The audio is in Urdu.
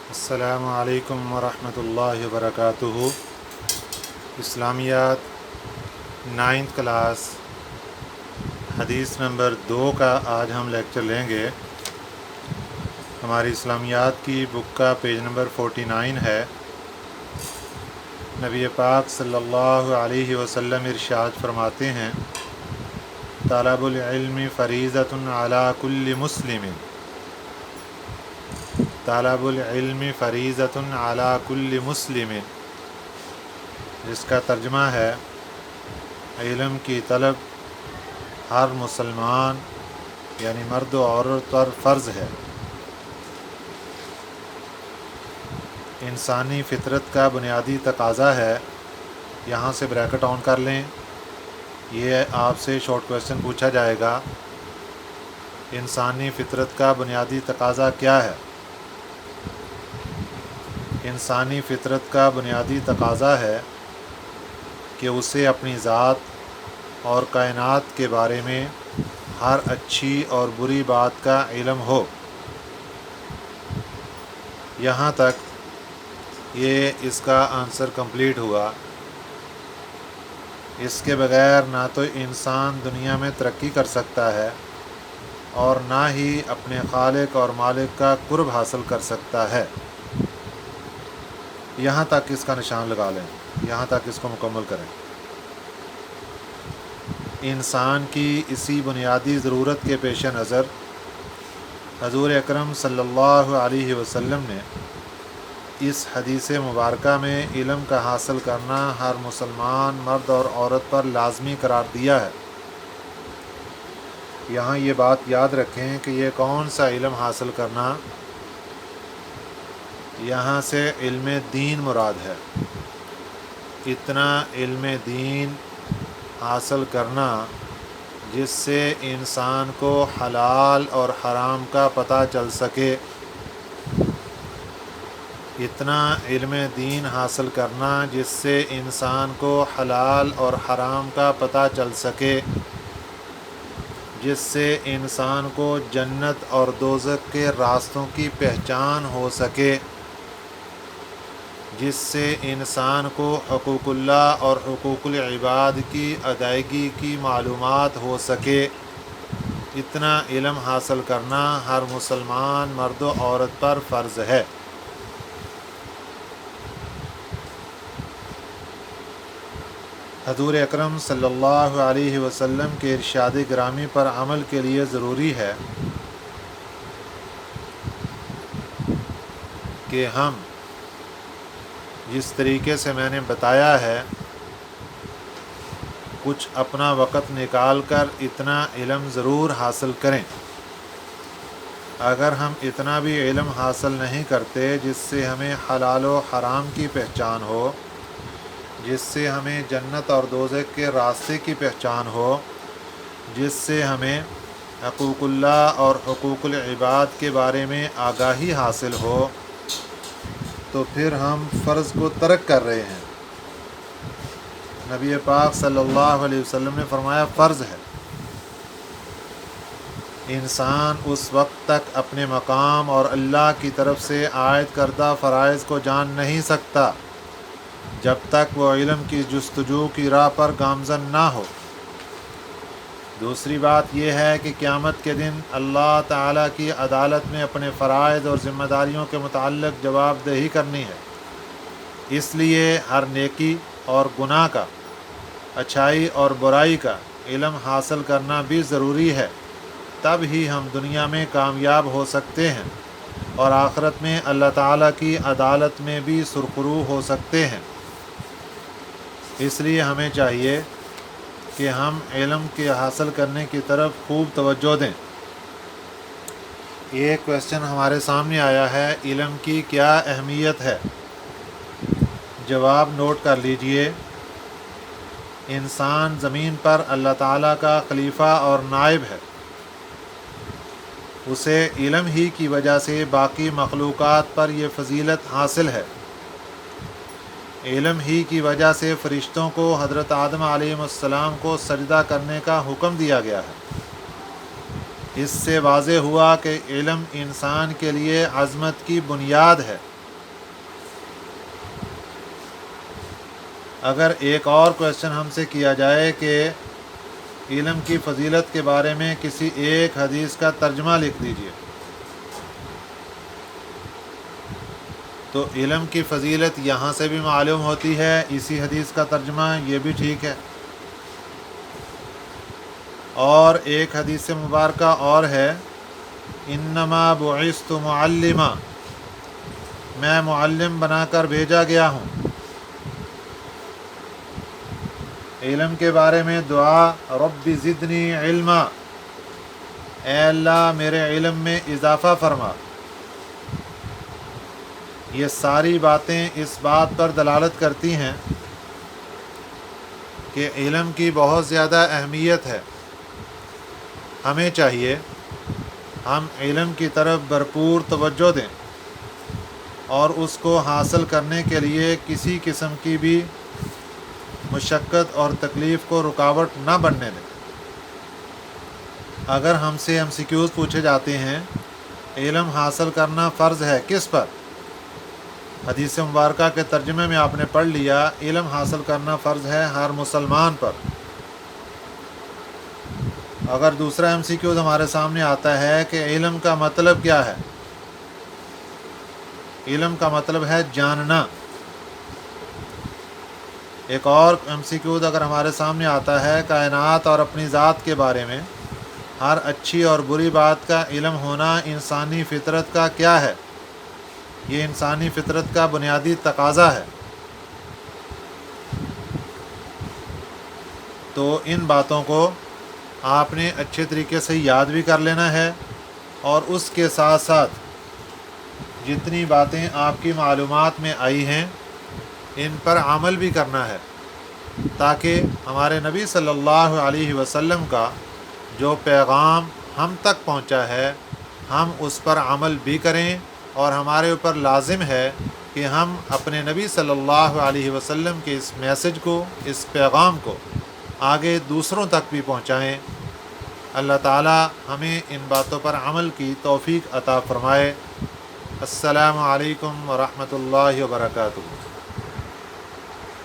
السلام علیکم ورحمۃ اللہ وبرکاتہ۔ اسلامیات 9th کلاس حدیث نمبر 2 کا آج ہم لیکچر لیں گے۔ ہماری اسلامیات کی بک کا پیج نمبر 49 ہے۔ نبی پاک صلی اللہ علیہ وسلم ارشاد فرماتے ہیں، طلب العلم فریضۃ علی کل مسلم، طلب العلم فریضۃ علی کل مسلم، جس کا ترجمہ ہے علم کی طلب ہر مسلمان یعنی مرد و عورت پر فرض ہے۔ انسانی فطرت کا بنیادی تقاضا ہے، یہاں سے بریکٹ آن کر لیں، یہ آپ سے شارٹ کویسچن پوچھا جائے گا۔ انسانی فطرت کا بنیادی تقاضا کیا ہے؟ انسانی فطرت کا بنیادی تقاضا ہے کہ اسے اپنی ذات اور کائنات کے بارے میں ہر اچھی اور بری بات کا علم ہو۔ یہاں تک یہ اس کا آنسر کمپلیٹ ہوا۔ اس کے بغیر نہ تو انسان دنیا میں ترقی کر سکتا ہے اور نہ ہی اپنے خالق اور مالک کا قرب حاصل کر سکتا ہے۔ یہاں تک اس کا نشان لگا لیں، یہاں تک اس کو مکمل کریں۔ انسان کی اسی بنیادی ضرورت کے پیش نظر حضور اکرم صلی اللہ علیہ وسلم نے اس حدیث مبارکہ میں علم کا حاصل کرنا ہر مسلمان مرد اور عورت پر لازمی قرار دیا ہے۔ یہاں یہ بات یاد رکھیں کہ یہ کون سا علم حاصل کرنا؟ یہاں سے علم دین مراد ہے۔ اتنا علم دین حاصل کرنا جس سے انسان کو حلال اور حرام کا پتہ چل سکے، اتنا علم دین حاصل کرنا جس سے انسان کو حلال اور حرام کا پتہ چل سکے، جس سے انسان کو جنت اور دوزخ کے راستوں کی پہچان ہو سکے، جس سے انسان کو حقوق اللہ اور حقوق العباد کی ادائیگی کی معلومات ہو سکے، اتنا علم حاصل کرنا ہر مسلمان مرد و عورت پر فرض ہے۔ حضور اکرم صلی اللہ علیہ وسلم کے ارشاد گرامی پر عمل کے لیے ضروری ہے کہ ہم جس طریقے سے میں نے بتایا ہے کچھ اپنا وقت نکال کر اتنا علم ضرور حاصل کریں۔ اگر ہم اتنا بھی علم حاصل نہیں کرتے جس سے ہمیں حلال و حرام کی پہچان ہو، جس سے ہمیں جنت اور دوزخ کے راستے کی پہچان ہو، جس سے ہمیں حقوق اللہ اور حقوق العباد کے بارے میں آگاہی حاصل ہو، تو پھر ہم فرض کو ترک کر رہے ہیں۔ نبی پاک صلی اللہ علیہ وسلم نے فرمایا فرض ہے۔ انسان اس وقت تک اپنے مقام اور اللہ کی طرف سے عائد کردہ فرائض کو جان نہیں سکتا جب تک وہ علم کی جستجو کی راہ پر گامزن نہ ہو۔ دوسری بات یہ ہے کہ قیامت کے دن اللہ تعالیٰ کی عدالت میں اپنے فرائض اور ذمہ داریوں کے متعلق جواب دہی کرنی ہے۔ اس لیے ہر نیکی اور گناہ کا، اچھائی اور برائی کا علم حاصل کرنا بھی ضروری ہے، تب ہی ہم دنیا میں کامیاب ہو سکتے ہیں اور آخرت میں اللہ تعالیٰ کی عدالت میں بھی سرخرو ہو سکتے ہیں۔ اس لیے ہمیں چاہیے کہ ہم علم کے حاصل کرنے کی طرف خوب توجہ دیں۔ ایک کویسچن ہمارے سامنے آیا ہے، علم کی کیا اہمیت ہے؟ جواب نوٹ کر لیجئے۔ انسان زمین پر اللہ تعالیٰ کا خلیفہ اور نائب ہے۔ اسے علم ہی کی وجہ سے باقی مخلوقات پر یہ فضیلت حاصل ہے۔ علم ہی کی وجہ سے فرشتوں کو حضرت آدم علیہ السلام کو سجدہ کرنے کا حکم دیا گیا ہے۔ اس سے واضح ہوا کہ علم انسان کے لیے عظمت کی بنیاد ہے۔ اگر ایک اور کویشچن ہم سے کیا جائے کہ علم کی فضیلت کے بارے میں کسی ایک حدیث کا ترجمہ لکھ دیجیے، تو علم کی فضیلت یہاں سے بھی معلوم ہوتی ہے، اسی حدیث کا ترجمہ یہ بھی ٹھیک ہے۔ اور ایک حدیث مبارکہ اور ہے، انما بعثت معلما، میں معلم بنا کر بھیجا گیا ہوں۔ علم کے بارے میں دعا، رب زدنی علما، اے اللہ میرے علم میں اضافہ فرما۔ یہ ساری باتیں اس بات پر دلالت کرتی ہیں کہ علم کی بہت زیادہ اہمیت ہے۔ ہمیں چاہیے ہم علم کی طرف بھرپور توجہ دیں اور اس کو حاصل کرنے کے لیے کسی قسم کی بھی مشقت اور تکلیف کو رکاوٹ نہ بننے دیں۔ اگر ہم سے MCQs پوچھے جاتے ہیں علم حاصل کرنا فرض ہے کس پر، حدیث مبارکہ کے ترجمے میں آپ نے پڑھ لیا، علم حاصل کرنا فرض ہے ہر مسلمان پر۔ اگر دوسرا MCQs ہمارے سامنے آتا ہے کہ علم کا مطلب کیا ہے، علم کا مطلب ہے جاننا۔ ایک اور MCQs اگر ہمارے سامنے آتا ہے کائنات اور اپنی ذات کے بارے میں، ہر اچھی اور بری بات کا علم ہونا انسانی فطرت کا کیا ہے، یہ انسانی فطرت کا بنیادی تقاضا ہے۔ تو ان باتوں کو آپ نے اچھے طریقے سے یاد بھی کر لینا ہے، اور اس کے ساتھ ساتھ جتنی باتیں آپ کی معلومات میں آئی ہیں ان پر عمل بھی کرنا ہے، تاکہ ہمارے نبی صلی اللہ علیہ وسلم کا جو پیغام ہم تک پہنچا ہے ہم اس پر عمل بھی کریں، اور ہمارے اوپر لازم ہے کہ ہم اپنے نبی صلی اللہ علیہ وسلم کے اس میسج کو، اس پیغام کو آگے دوسروں تک بھی پہنچائیں۔ اللہ تعالی ہمیں ان باتوں پر عمل کی توفیق عطا فرمائے۔ السلام علیکم ورحمۃ اللہ وبرکاتہ۔